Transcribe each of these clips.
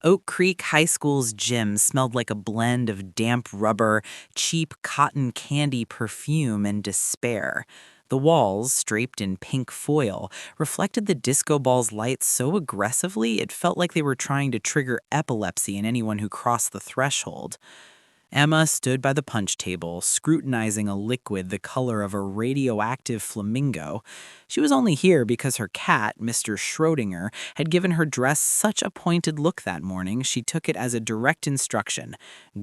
Oak Creek High School's gym smelled like a blend of damp rubber, cheap cotton candy perfume, and despair. The walls, draped in pink foil, reflected the disco ball's light so aggressively it felt like they were trying to trigger epilepsy in anyone who crossed the threshold. Emma stood by the punch table, scrutinizing a liquid the color of a radioactive flamingo. She was only here because her cat, Mr. Schrodinger, had given her dress such a pointed look that morning she took it as a direct instruction.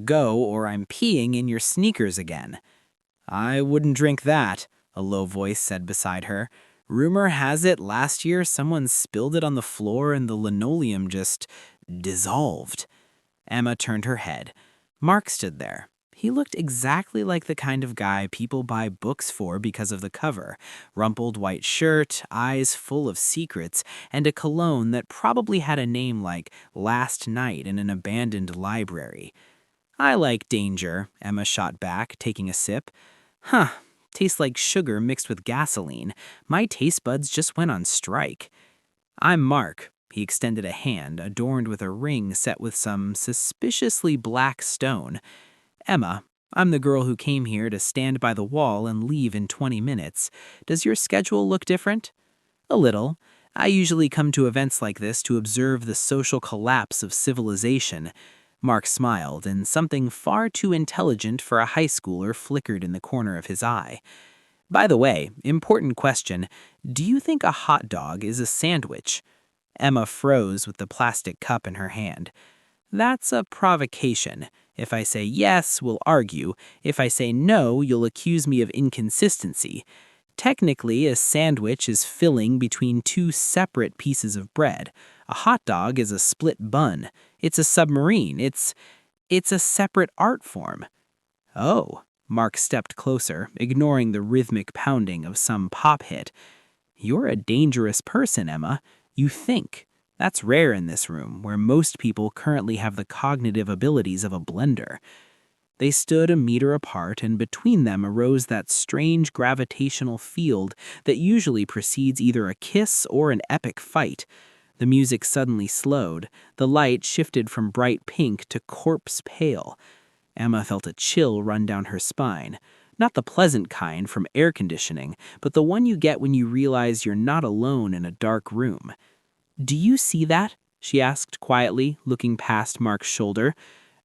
Go, or I'm peeing in your sneakers again. I wouldn't drink that, a low voice said beside her. Rumor has it last year someone spilled it on the floor and the linoleum just dissolved. Emma turned her head. Mark stood there. He looked exactly like the kind of guy people buy books for because of the cover. Rumpled white shirt, eyes full of secrets, and a cologne that probably had a name like Last Night in an Abandoned Library. I like danger, Emma shot back, taking a sip. Huh, tastes like sugar mixed with gasoline. My taste buds just went on strike. I'm Mark. He extended a hand, adorned with a ring set with some suspiciously black stone. Emma, I'm the girl who came here to stand by the wall and leave in 20 minutes. Does your schedule look different? A little. I usually come to events like this to observe the social collapse of civilization. Mark smiled, and something far too intelligent for a high schooler flickered in the corner of his eye. By the way, important question. Do you think a hot dog is a sandwich? Emma froze with the plastic cup in her hand. That's a provocation. If I say yes, we'll argue. If I say no, you'll accuse me of inconsistency. Technically, a sandwich is filling between two separate pieces of bread. A hot dog is a split bun. It's a submarine. It's a separate art form. Oh, Mark stepped closer, ignoring the rhythmic pounding of some pop hit. You're a dangerous person, Emma. You think. That's rare in this room, where most people currently have the cognitive abilities of a blender. They stood a meter apart, and between them arose that strange gravitational field that usually precedes either a kiss or an epic fight. The music suddenly slowed. The light shifted from bright pink to corpse pale. Emma felt a chill run down her spine. Not the pleasant kind from air conditioning, but the one you get when you realize you're not alone in a dark room. Do you see that? She asked quietly, looking past Mark's shoulder.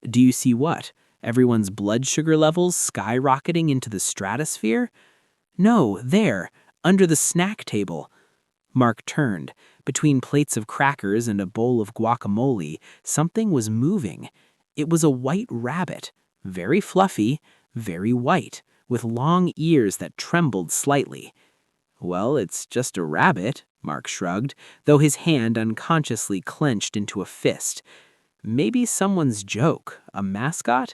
Do you see what? Everyone's blood sugar levels skyrocketing into the stratosphere? No, there, under the snack table. Mark turned. Between plates of crackers and a bowl of guacamole, something was moving. It was a white rabbit, very fluffy, very white, with long ears that trembled slightly. Well, it's just a rabbit, Mark shrugged, though his hand unconsciously clenched into a fist. Maybe someone's joke, a mascot?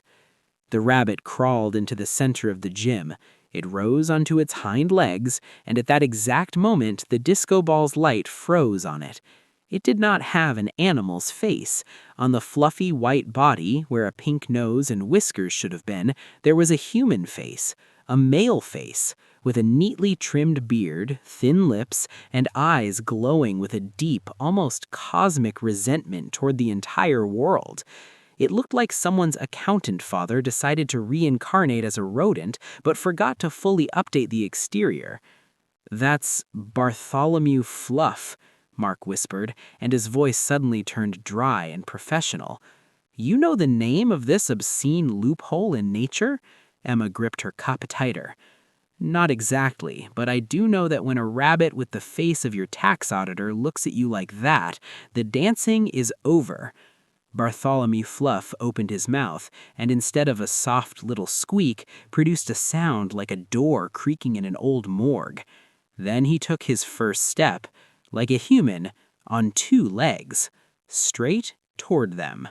The rabbit crawled into the center of the gym. It rose onto its hind legs, and at that exact moment, the disco ball's light froze on it. It did not have an animal's face. On the fluffy white body, where a pink nose and whiskers should have been, there was a human face, a male face, with a neatly trimmed beard, thin lips, and eyes glowing with a deep, almost cosmic resentment toward the entire world. It looked like someone's accountant father decided to reincarnate as a rodent, but forgot to fully update the exterior. That's Bartholomew-Fluff, Mark whispered, and his voice suddenly turned dry and professional. You know the name of this obscene loophole in nature? Emma gripped her cup tighter. Not exactly, but I do know that when a rabbit with the face of your tax auditor looks at you like that, the dancing is over. Bartholomew-Fluff opened his mouth, and instead of a soft little squeak, produced a sound like a door creaking in an old morgue. Then he took his first step, like a human, on two legs, straight toward them.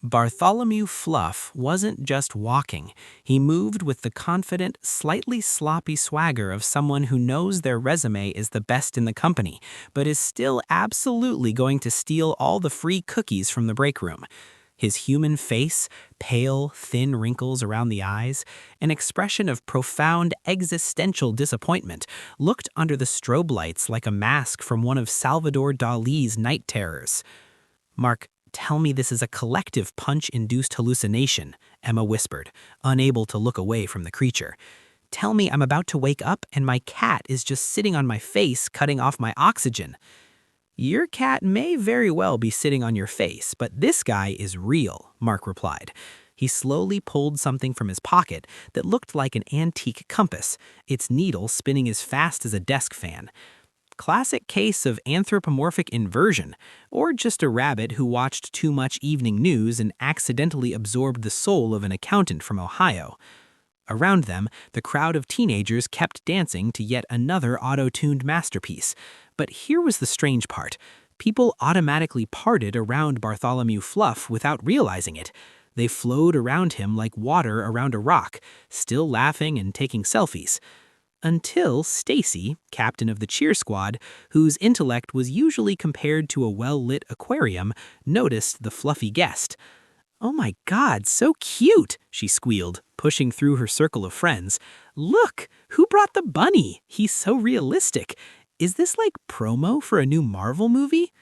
Bartholomew-Fluff wasn't just walking. He moved with the confident, slightly sloppy swagger of someone who knows their resume is the best in the company, but is still absolutely going to steal all the free cookies from the break room. His human face, pale, thin wrinkles around the eyes, an expression of profound existential disappointment, looked under the strobe lights like a mask from one of Salvador Dali's night terrors. Mark, Tell me this is a collective punch-induced hallucination, Emma whispered, unable to look away from the creature. Tell me I'm about to wake up and my cat is just sitting on my face, cutting off my oxygen. Your cat may very well be sitting on your face, but this guy is real, Mark replied. He slowly pulled something from his pocket that looked like an antique compass, its needle spinning as fast as a desk fan. Classic case of anthropomorphic inversion, or just a rabbit who watched too much evening news and accidentally absorbed the soul of an accountant from Ohio. Around them, the crowd of teenagers kept dancing to yet another auto-tuned masterpiece. But here was the strange part. People automatically parted around Bartholomew-Fluff without realizing it. They flowed around him like water around a rock, still laughing and taking selfies. Until Stacy, captain of the cheer squad, whose intellect was usually compared to a well-lit aquarium, noticed the fluffy guest. "Oh my God, so cute," she squealed, pushing through her circle of friends. "Look, who brought the bunny? He's so realistic. Is this like promo for a new Marvel movie?"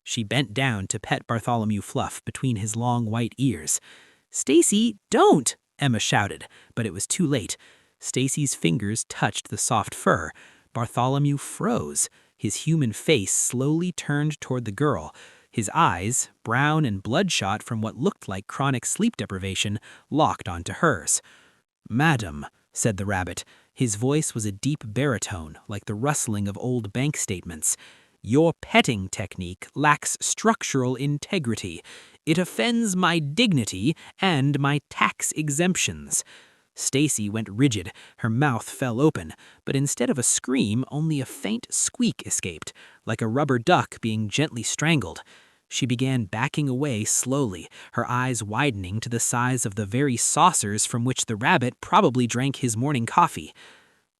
She bent down to pet Bartholomew-Fluff between his long white ears. "Stacy, don't!" Emma shouted, but it was too late. Stacy's fingers touched the soft fur. Bartholomew froze. His human face slowly turned toward the girl. His eyes, brown and bloodshot from what looked like chronic sleep deprivation, locked onto hers. "Madam," said the rabbit. His voice was a deep baritone, like the rustling of old bank statements. "Your petting technique lacks structural integrity. It offends my dignity and my tax exemptions." Stacy went rigid. Her mouth fell open, but instead of a scream, only a faint squeak escaped, like a rubber duck being gently strangled. She began backing away slowly, her eyes widening to the size of the very saucers from which the rabbit probably drank his morning coffee.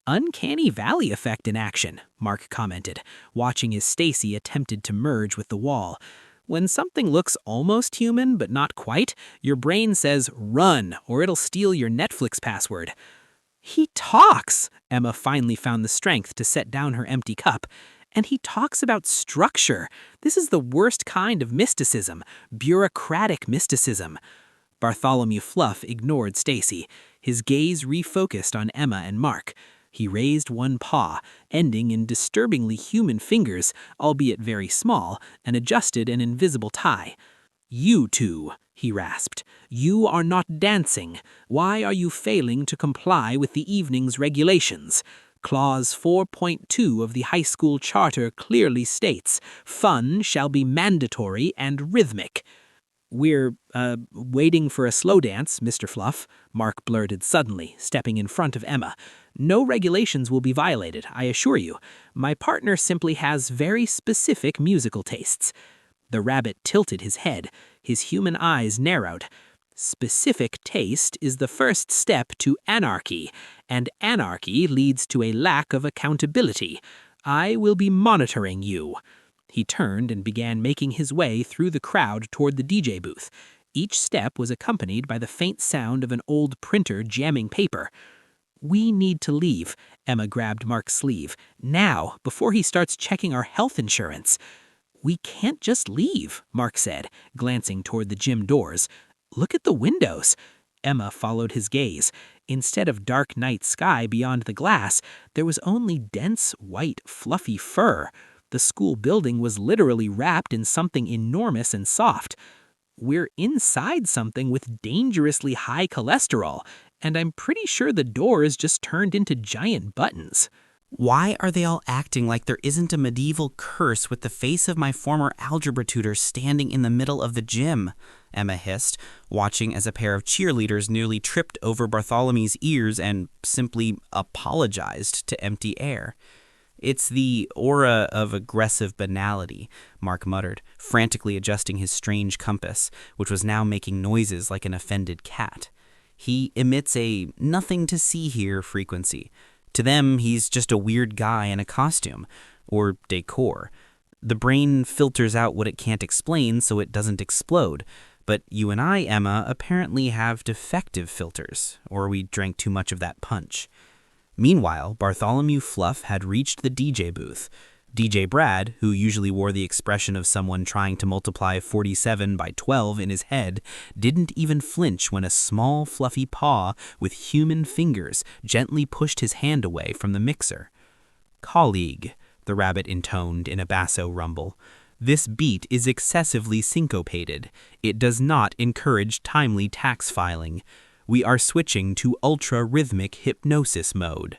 "Uncanny Valley effect in action," Mark commented, watching as Stacy attempted to merge with the wall. "When something looks almost human but not quite, your brain says, 'Run,' or it'll steal your Netflix password." "He talks!" Emma finally found the strength to set down her empty cup. "And he talks about structure. This is the worst kind of mysticism, bureaucratic mysticism." Bartholomew-Fluff ignored Stacy. His gaze refocused on Emma and Mark. He raised one paw, ending in disturbingly human fingers, albeit very small, and adjusted an invisible tie. "You two," he rasped. "You are not dancing. Why are you failing to comply with the evening's regulations? Clause 4.2 of the high school charter clearly states, fun shall be mandatory and rhythmic." "We're, waiting for a slow dance, Mr. Fluff," Mark blurted suddenly, stepping in front of Emma. "No regulations will be violated, I assure you. My partner simply has very specific musical tastes." The rabbit tilted his head. His human eyes narrowed. "Specific taste is the first step to anarchy, and anarchy leads to a lack of accountability. I will be monitoring you." He turned and began making his way through the crowd toward the DJ booth. Each step was accompanied by the faint sound of an old printer jamming paper. "We need to leave." Emma grabbed Mark's sleeve. "Now, before he starts checking our health insurance." "We can't just leave," Mark said, glancing toward the gym doors. "Look at the windows." Emma followed his gaze. Instead of dark night sky beyond the glass, there was only dense, white, fluffy fur. The school building was literally wrapped in something enormous and soft. "We're inside something with dangerously high cholesterol, and I'm pretty sure the doors just turned into giant buttons." Why are they all acting like there isn't a medieval curse with the face of my former algebra tutor standing in the middle of the gym? Emma hissed, watching as a pair of cheerleaders nearly tripped over Bartholomew's ears and simply apologized to empty air. "It's the aura of aggressive banality," Mark muttered, frantically adjusting his strange compass, which was now making noises like an offended cat. "He emits a nothing-to-see-here frequency. To them, he's just a weird guy in a costume, or decor. The brain filters out what it can't explain so it doesn't explode. But you and I, Emma, apparently have defective filters, or we drank too much of that punch." Meanwhile, Bartholomew-Fluff had reached the DJ booth. DJ Brad, who usually wore the expression of someone trying to multiply 47 by 12 in his head, didn't even flinch when a small, fluffy paw with human fingers gently pushed his hand away from the mixer. "Colleague," the rabbit intoned in a basso rumble, "this beat is excessively syncopated. It does not encourage timely tax filing. We are switching to ultra-rhythmic hypnosis mode."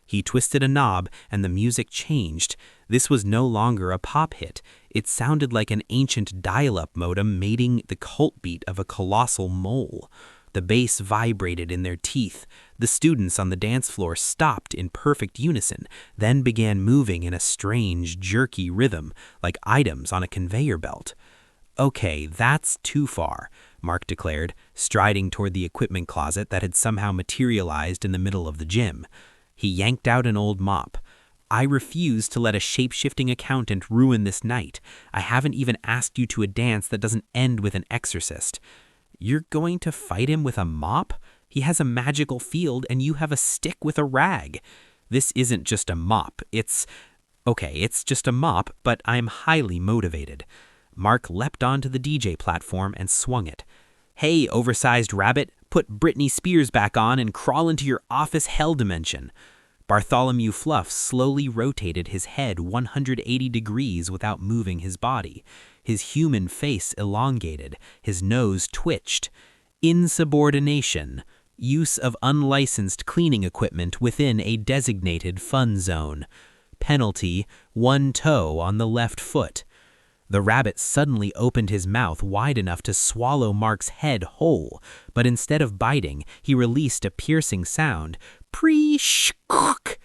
He twisted a knob and the music changed. This was no longer a pop hit. It sounded like an ancient dial-up modem mating the cult beat of a colossal mole. The bass vibrated in their teeth. The students on the dance floor stopped in perfect unison, then began moving in a strange, jerky rhythm, like items on a conveyor belt. "Okay, that's too far," Mark declared, striding toward the equipment closet that had somehow materialized in the middle of the gym. He yanked out an old mop. "I refuse to let a shape-shifting accountant ruin this night. I haven't even asked you to a dance that doesn't end with an exorcist." "You're going to fight him with a mop? He has a magical field and you have a stick with a rag." "This isn't just a mop. It's just a mop, but I'm highly motivated." Mark leapt onto the DJ platform and swung it. "Hey, oversized rabbit, put Britney Spears back on and crawl into your office hell dimension." Bartholomew-Fluff slowly rotated his head 180 degrees without moving his body. His human face elongated, his nose twitched. "Insubordination. Use of unlicensed cleaning equipment within a designated fun zone. Penalty, 1 toe on the left foot." The rabbit suddenly opened his mouth wide enough to swallow Mark's head whole, but instead of biting, he released a piercing sound. Pre-sh-cook!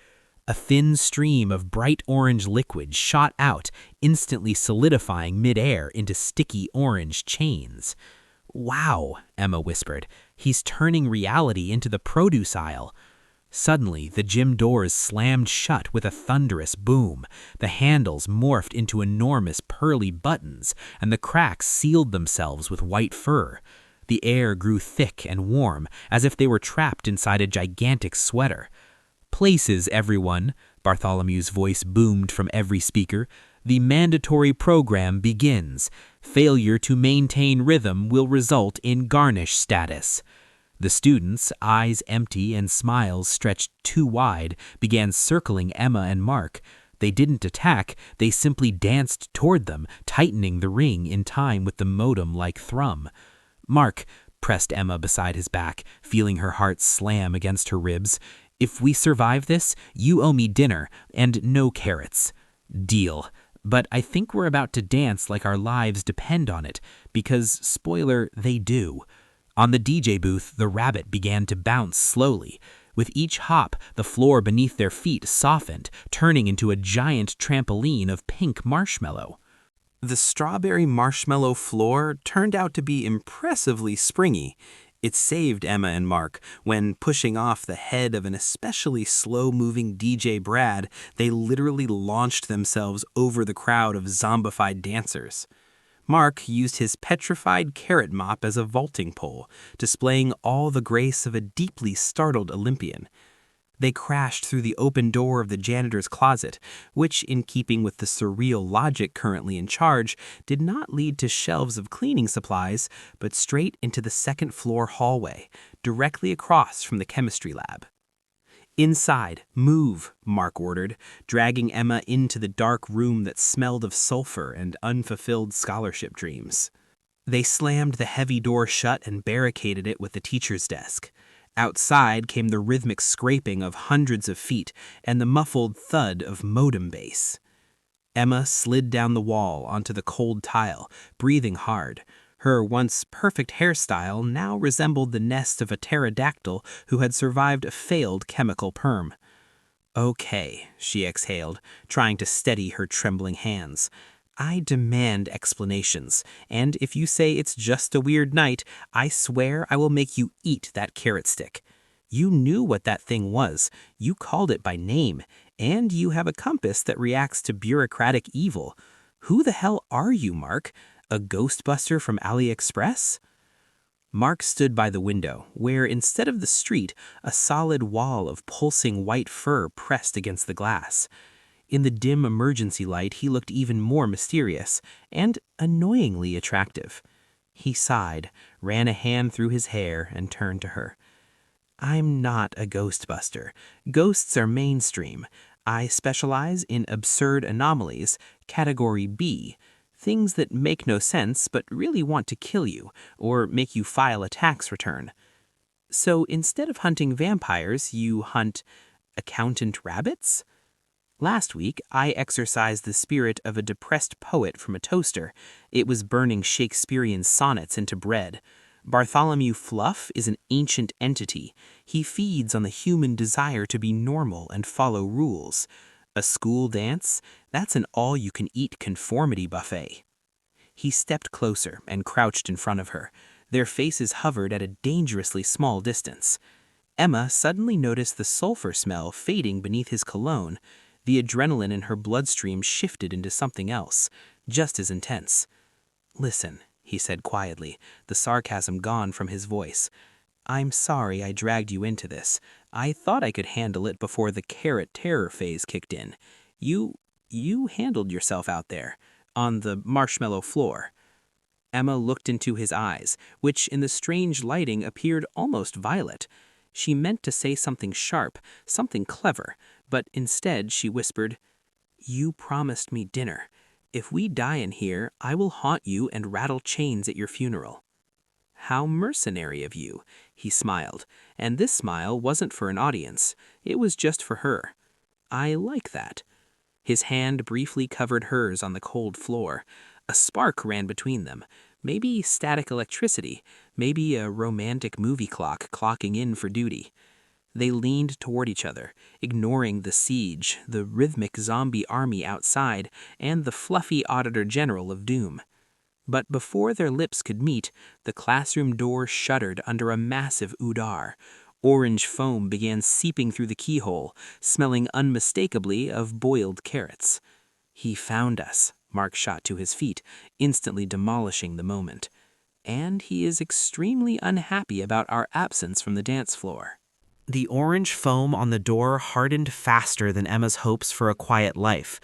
A thin stream of bright orange liquid shot out, instantly solidifying midair into sticky orange chains. "Wow," Emma whispered. "He's turning reality into the produce aisle." Suddenly, the gym doors slammed shut with a thunderous boom. The handles morphed into enormous pearly buttons, and the cracks sealed themselves with white fur. The air grew thick and warm, as if they were trapped inside a gigantic sweater. "Places, everyone," Bartholomew's voice boomed from every speaker. "The mandatory program begins. Failure to maintain rhythm will result in garnish status." The students, eyes empty and smiles stretched too wide, began circling Emma and Mark. They didn't attack, they simply danced toward them, tightening the ring in time with the modem-like thrum. "Mark," pressed Emma beside his back, feeling her heart slam against her ribs, "if we survive this, you owe me dinner, and no carrots." "Deal. But I think we're about to dance like our lives depend on it, because, spoiler, they do." On the DJ booth, the rabbit began to bounce slowly. With each hop, the floor beneath their feet softened, turning into a giant trampoline of pink marshmallow. The strawberry marshmallow floor turned out to be impressively springy. It saved Emma and Mark when, pushing off the head of an especially slow-moving DJ Brad, they literally launched themselves over the crowd of zombified dancers. Mark used his petrified carrot mop as a vaulting pole, displaying all the grace of a deeply startled Olympian. They crashed through the open door of the janitor's closet, which, in keeping with the surreal logic currently in charge, did not lead to shelves of cleaning supplies, but straight into the second-floor hallway, directly across from the chemistry lab. "Inside, move," Mark ordered, dragging Emma into the dark room that smelled of sulfur and unfulfilled scholarship dreams. They slammed the heavy door shut and barricaded it with the teacher's desk. Outside came the rhythmic scraping of hundreds of feet and the muffled thud of modem bass. Emma slid down the wall onto the cold tile, breathing hard. Her once perfect hairstyle now resembled the nest of a pterodactyl who had survived a failed chemical perm. "Okay," she exhaled, trying to steady her trembling hands. "I demand explanations, and if you say it's just a weird night, I swear I will make you eat that carrot stick. You knew what that thing was, you called it by name, and you have a compass that reacts to bureaucratic evil. Who the hell are you, Mark? A Ghostbuster from AliExpress?" Mark stood by the window, where instead of the street, a solid wall of pulsing white fur pressed against the glass. In the dim emergency light, he looked even more mysterious and annoyingly attractive. He sighed, ran a hand through his hair, and turned to her. I'm not a ghostbuster. Ghosts are mainstream. I specialize in absurd anomalies, category B, things that make no sense but really want to kill you or make you file a tax return. So instead of hunting vampires, you hunt accountant rabbits? Last week, I exorcised the spirit of a depressed poet from a toaster. It was burning Shakespearean sonnets into bread. Bartholomew-Fluff is an ancient entity. He feeds on the human desire to be normal and follow rules. A school dance? That's an all-you-can-eat conformity buffet. He stepped closer and crouched in front of her. Their faces hovered at a dangerously small distance. Emma suddenly noticed the sulfur smell fading beneath his cologne. The adrenaline in her bloodstream shifted into something else, just as intense. Listen, he said quietly, the sarcasm gone from his voice. I'm sorry I dragged you into this. I thought I could handle it before the carrot terror phase kicked in. You handled yourself out there, on the marshmallow floor. Emma looked into his eyes, which in the strange lighting appeared almost violet. She meant to say something sharp, something clever, but instead she whispered, You promised me dinner. If we die in here, I will haunt you and rattle chains at your funeral. How mercenary of you, he smiled, and this smile wasn't for an audience. It was just for her. I like that. His hand briefly covered hers on the cold floor. A spark ran between them. Maybe static electricity, maybe a romantic movie clock clocking in for duty. They leaned toward each other, ignoring the siege, the rhythmic zombie army outside, and the fluffy Auditor General of Doom. But before their lips could meet, the classroom door shuddered under a massive oudar. Orange foam began seeping through the keyhole, smelling unmistakably of boiled carrots. He found us. Mark shot to his feet, instantly demolishing the moment. And he is extremely unhappy about our absence from the dance floor. The orange foam on the door hardened faster than Emma's hopes for a quiet life.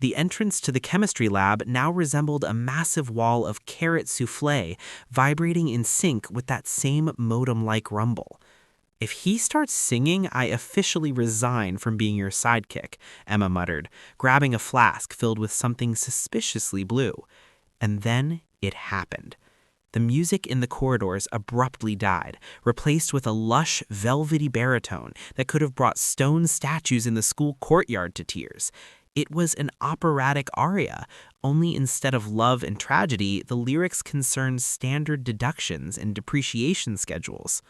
The entrance to the chemistry lab now resembled a massive wall of carrot soufflé, vibrating in sync with that same modem-like rumble. If he starts singing, I officially resign from being your sidekick, Emma muttered, grabbing a flask filled with something suspiciously blue. And then it happened. The music in the corridors abruptly died, replaced with a lush, velvety baritone that could have brought stone statues in the school courtyard to tears. It was an operatic aria, only instead of love and tragedy, the lyrics concerned standard deductions and depreciation schedules.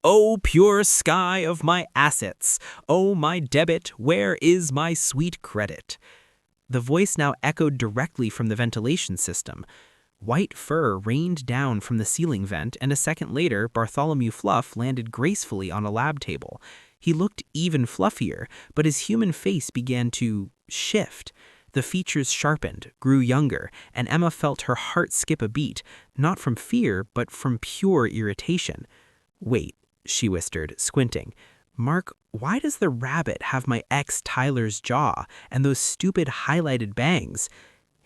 O pure sky of my assets, O my debit, where is my sweet credit? The voice now echoed directly from the ventilation system. White fur rained down from the ceiling vent, and a second later, Bartholomew-Fluff landed gracefully on a lab table. He looked even fluffier, but his human face began to shift. The features sharpened, grew younger, and Emma felt her heart skip a beat, not from fear, but from pure irritation. Wait, she whispered, squinting. Mark, why does the rabbit have my ex Tyler's jaw and those stupid highlighted bangs?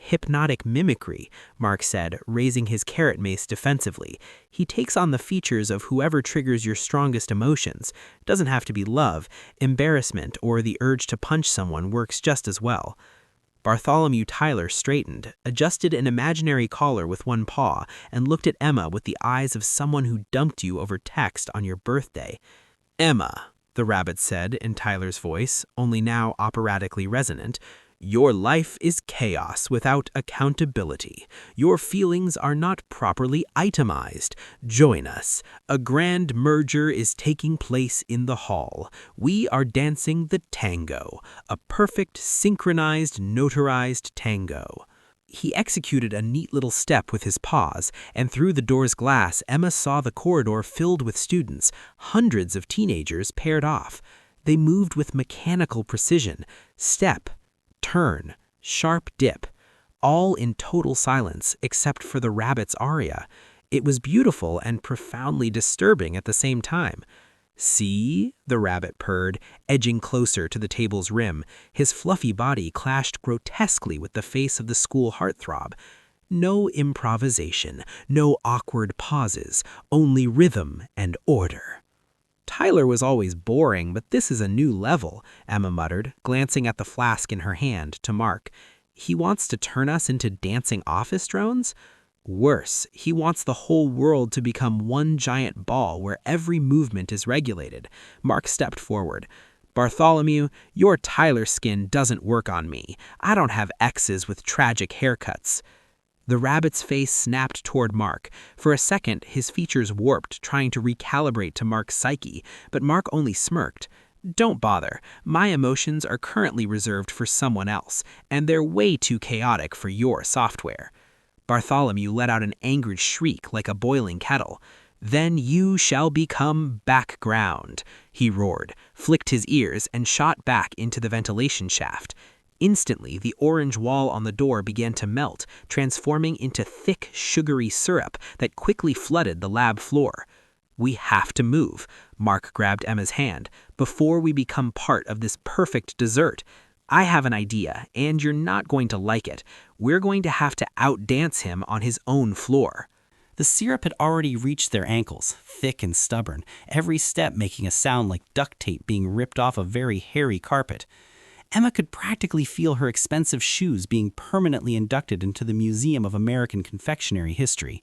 Hypnotic mimicry, Mark said, raising his carrot mace defensively. He takes on the features of whoever triggers your strongest emotions. Doesn't have to be love. Embarrassment or the urge to punch someone works just as well. Bartholomew Tyler straightened, adjusted an imaginary collar with one paw, and looked at Emma with the eyes of someone who dumped you over text on your birthday. Emma, the rabbit said in Tyler's voice, only now operatically resonant, your life is chaos without accountability. Your feelings are not properly itemized. Join us. A grand merger is taking place in the hall. We are dancing the tango, a perfect, synchronized, notarized tango. He executed a neat little step with his paws, and through the door's glass, Emma saw the corridor filled with students, hundreds of teenagers paired off. They moved with mechanical precision, step, turn, sharp dip, all in total silence except for the rabbit's aria. It was beautiful and profoundly disturbing at the same time. "See?" the rabbit purred, edging closer to the table's rim. His fluffy body clashed grotesquely with the face of the school heartthrob. No improvisation, no awkward pauses, only rhythm and order. Tyler was always boring, but this is a new level, Emma muttered, glancing at the flask in her hand to Mark. He wants to turn us into dancing office drones? Worse, he wants the whole world to become one giant ball where every movement is regulated. Mark stepped forward. Bartholomew, your Tyler skin doesn't work on me. I don't have exes with tragic haircuts. The rabbit's face snapped toward Mark. For a second, his features warped, trying to recalibrate to Mark's psyche, but Mark only smirked. Don't bother. My emotions are currently reserved for someone else, and they're way too chaotic for your software. Bartholomew let out an angered shriek like a boiling kettle. Then you shall become background, he roared, flicked his ears, and shot back into the ventilation shaft. Instantly, the orange wall on the door began to melt, transforming into thick, sugary syrup that quickly flooded the lab floor. We have to move, Mark grabbed Emma's hand, before we become part of this perfect dessert. I have an idea, and you're not going to like it. We're going to have to outdance him on his own floor. The syrup had already reached their ankles, thick and stubborn, every step making a sound like duct tape being ripped off a very hairy carpet. Emma could practically feel her expensive shoes being permanently inducted into the Museum of American Confectionery History.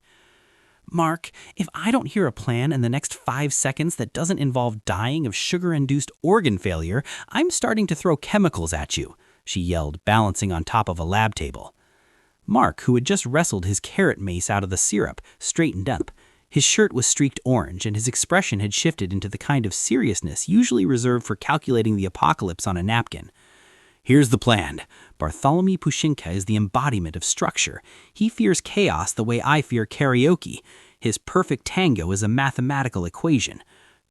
Mark, if I don't hear a plan in the next 5 seconds that doesn't involve dying of sugar-induced organ failure, I'm starting to throw chemicals at you, she yelled, balancing on top of a lab table. Mark, who had just wrestled his carrot mace out of the syrup, straightened up. His shirt was streaked orange, and his expression had shifted into the kind of seriousness usually reserved for calculating the apocalypse on a napkin. Here's the plan. Bartholomew-Fluff is the embodiment of structure. He fears chaos the way I fear karaoke. His perfect tango is a mathematical equation.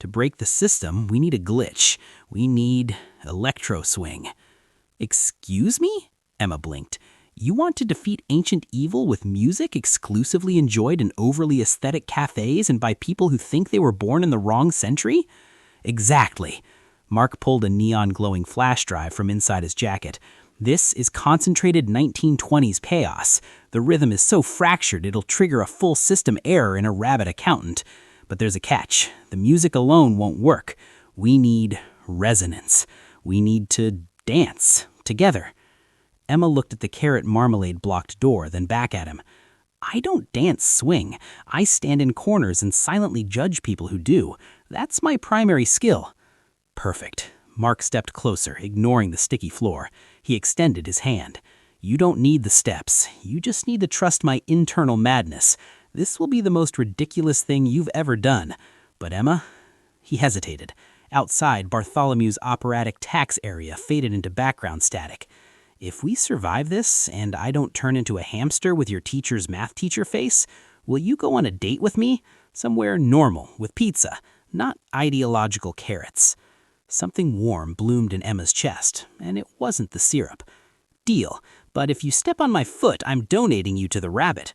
To break the system, we need a glitch. We need electro-swing. Excuse me? Emma blinked. You want to defeat ancient evil with music exclusively enjoyed in overly aesthetic cafes and by people who think they were born in the wrong century? Exactly. Mark pulled a neon-glowing flash drive from inside his jacket. This is concentrated 1920s chaos. The rhythm is so fractured it'll trigger a full system error in a rabbit accountant. But there's a catch. The music alone won't work. We need resonance. We need to dance together. Emma looked at the carrot marmalade-blocked door, then back at him. I don't dance swing. I stand in corners and silently judge people who do. That's my primary skill. Perfect. Mark stepped closer, ignoring the sticky floor. He extended his hand. You don't need the steps. You just need to trust my internal madness. This will be the most ridiculous thing you've ever done. But Emma? He hesitated. Outside, Bartholomew's operatic tax area faded into background static. If we survive this, and I don't turn into a hamster with your teacher's math teacher face, will you go on a date with me? Somewhere normal, with pizza, not ideological carrots. Something warm bloomed in Emma's chest, and it wasn't the syrup. Deal, but if you step on my foot, I'm donating you to the rabbit.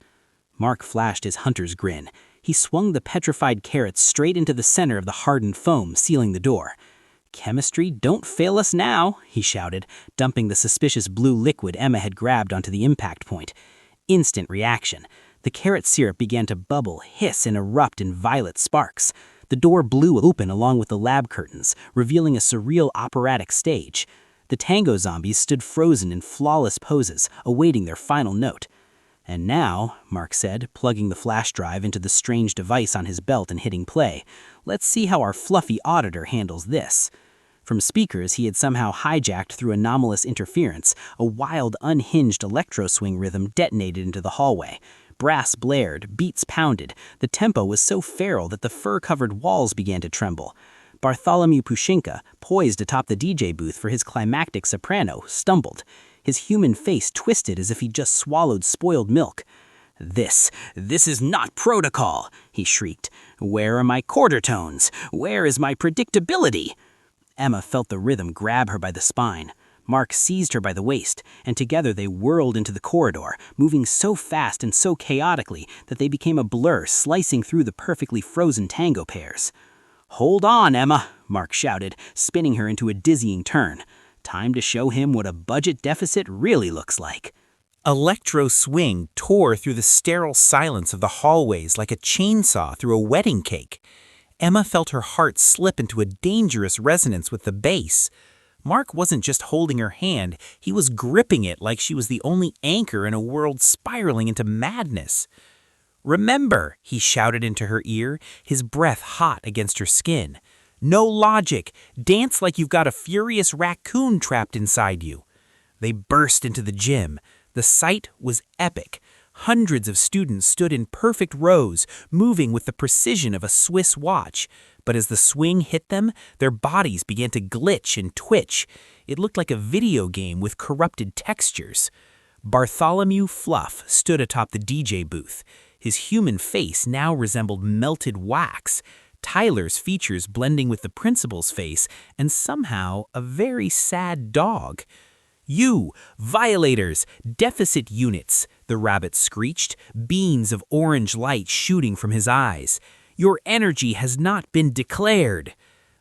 Mark flashed his hunter's grin. He swung the petrified carrots straight into the center of the hardened foam, sealing the door. Chemistry, don't fail us now, he shouted, dumping the suspicious blue liquid Emma had grabbed onto the impact point. Instant reaction. The carrot syrup began to bubble, hiss, and erupt in violet sparks. The door blew open along with the lab curtains, revealing a surreal operatic stage. The tango zombies stood frozen in flawless poses, awaiting their final note. And now, Mark said, plugging the flash drive into the strange device on his belt and hitting play, let's see how our fluffy auditor handles this. From speakers he had somehow hijacked through anomalous interference, a wild, unhinged electro-swing rhythm detonated into the hallway. Brass blared, beats pounded. The tempo was so feral that the fur-covered walls began to tremble. Bartholomew-Fluff, poised atop the DJ booth for his climactic soprano, stumbled. His human face twisted as if he'd just swallowed spoiled milk. This is not protocol, he shrieked. Where are my quarter tones? Where is my predictability? Emma felt the rhythm grab her by the spine. Mark seized her by the waist, and together they whirled into the corridor, moving so fast and so chaotically that they became a blur slicing through the perfectly frozen tango pairs. "Hold on, Emma," Mark shouted, spinning her into a dizzying turn. "Time to show him what a budget deficit really looks like." Electro-swing tore through the sterile silence of the hallways like a chainsaw through a wedding cake. Emma felt her heart slip into a dangerous resonance with the bass. Mark wasn't just holding her hand, he was gripping it like she was the only anchor in a world spiraling into madness. "Remember," he shouted into her ear, his breath hot against her skin. "No logic. Dance like you've got a furious raccoon trapped inside you." They burst into the gym. The sight was epic. Hundreds of students stood in perfect rows, moving with the precision of a Swiss watch. But as the swing hit them, their bodies began to glitch and twitch. It looked like a video game with corrupted textures. Bartholomew-Fluff stood atop the DJ booth. His human face now resembled melted wax, Tyler's features blending with the principal's face, and somehow a very sad dog. "You, violators, deficit units," the rabbit screeched, beams of orange light shooting from his eyes. "Your energy has not been declared."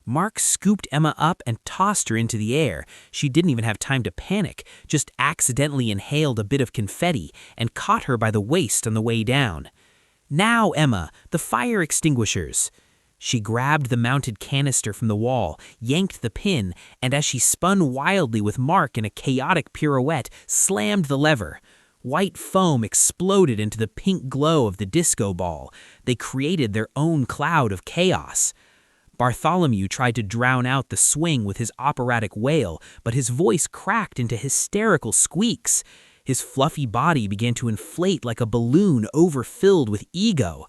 Mark scooped Emma up and tossed her into the air. She didn't even have time to panic, just accidentally inhaled a bit of confetti and caught her by the waist on the way down. "Now, Emma, the fire extinguishers." She grabbed the mounted canister from the wall, yanked the pin, and as she spun wildly with Mark in a chaotic pirouette, slammed the lever. White foam exploded into the pink glow of the disco ball. They created their own cloud of chaos. Bartholomew tried to drown out the swing with his operatic wail, but his voice cracked into hysterical squeaks. His fluffy body began to inflate like a balloon overfilled with ego.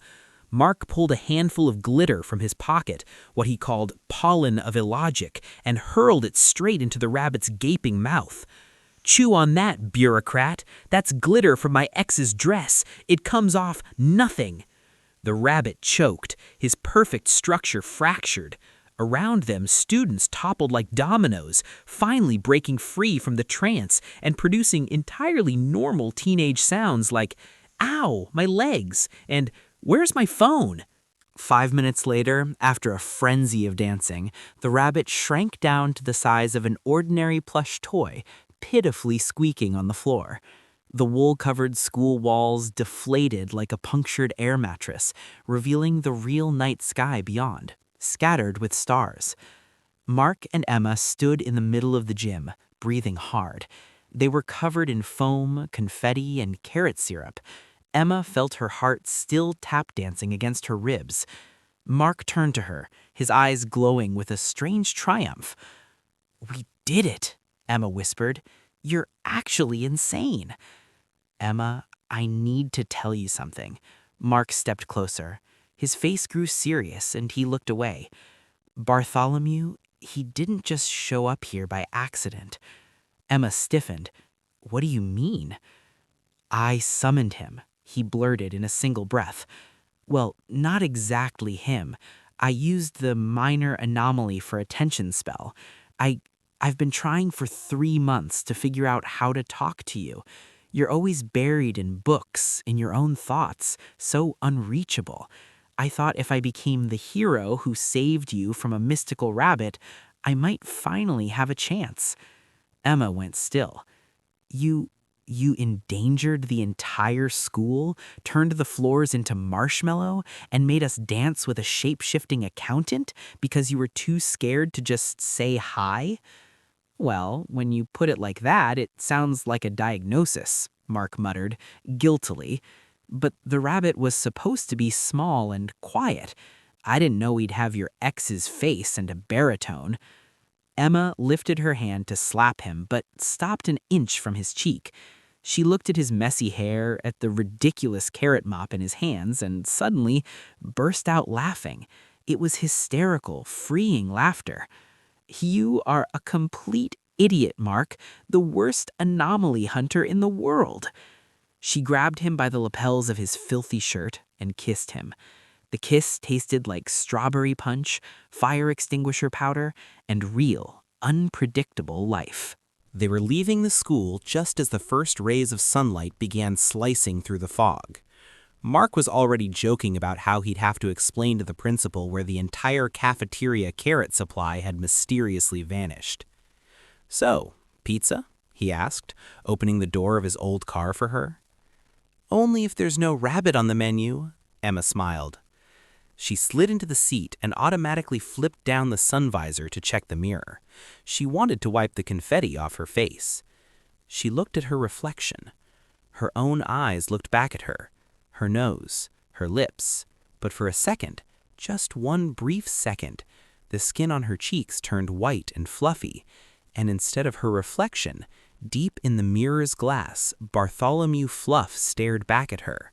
Mark pulled a handful of glitter from his pocket, what he called pollen of illogic, and hurled it straight into the rabbit's gaping mouth. "Chew on that, bureaucrat. That's glitter from my ex's dress. It comes off nothing." The rabbit choked, his perfect structure fractured. Around them, students toppled like dominoes, finally breaking free from the trance and producing entirely normal teenage sounds like, "Ow, my legs," and "Where's my phone?" 5 minutes later, after a frenzy of dancing, the rabbit shrank down to the size of an ordinary plush toy, pitifully squeaking on the floor. The wool-covered school walls deflated like a punctured air mattress, revealing the real night sky beyond, scattered with stars. Mark and Emma stood in the middle of the gym, breathing hard. They were covered in foam, confetti, and carrot syrup. Emma felt her heart still tap-dancing against her ribs. Mark turned to her, his eyes glowing with a strange triumph. "We did it," Emma whispered. "You're actually insane." "Emma, I need to tell you something." Mark stepped closer. His face grew serious and he looked away. "Bartholomew, he didn't just show up here by accident." Emma stiffened. "What do you mean?" "I summoned him," he blurted in a single breath. "Well, not exactly him. I used the minor anomaly for attention spell. I've been trying for 3 months to figure out how to talk to you. You're always buried in books, in your own thoughts, so unreachable. I thought if I became the hero who saved you from a mystical rabbit, I might finally have a chance." Emma went still. You endangered the entire school, turned the floors into marshmallow, and made us dance with a shape-shifting accountant because you were too scared to just say hi? "Well, when you put it like that, it sounds like a diagnosis," Mark muttered, guiltily. "But the rabbit was supposed to be small and quiet. I didn't know he'd have your ex's face and a baritone." Emma lifted her hand to slap him, but stopped an inch from his cheek. She looked at his messy hair, at the ridiculous carrot mop in his hands, and suddenly burst out laughing. It was hysterical, freeing laughter. "You are a complete idiot, Mark, the worst anomaly hunter in the world." She grabbed him by the lapels of his filthy shirt and kissed him. The kiss tasted like strawberry punch, fire extinguisher powder, and real, unpredictable life. They were leaving the school just as the first rays of sunlight began slicing through the fog. Mark was already joking about how he'd have to explain to the principal where the entire cafeteria carrot supply had mysteriously vanished. "So, pizza?" he asked, opening the door of his old car for her. "Only if there's no rabbit on the menu," Emma smiled. She slid into the seat and automatically flipped down the sun visor to check the mirror. She wanted to wipe the confetti off her face. She looked at her reflection. Her own eyes looked back at her, her nose, her lips, but for a second, just one brief second, the skin on her cheeks turned white and fluffy, and instead of her reflection, deep in the mirror's glass, Bartholomew-Fluff stared back at her.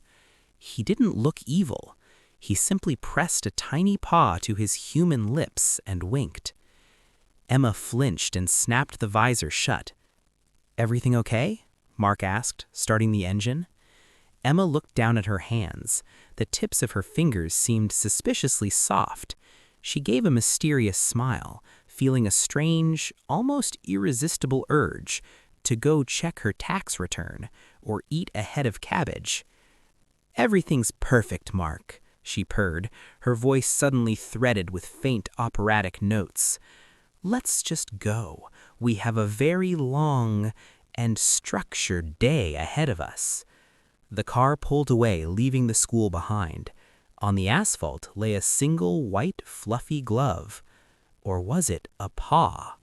He didn't look evil. He simply pressed a tiny paw to his human lips and winked. Emma flinched and snapped the visor shut. "Everything okay?" Mark asked, starting the engine. Emma looked down at her hands. The tips of her fingers seemed suspiciously soft. She gave a mysterious smile, feeling a strange, almost irresistible urge to go check her tax return or eat a head of cabbage. "Everything's perfect, Mark," she purred, her voice suddenly threaded with faint operatic notes. "Let's just go. We have a very long and structured day ahead of us." The car pulled away, leaving the school behind. On the asphalt lay a single white, fluffy glove. Or was it a paw?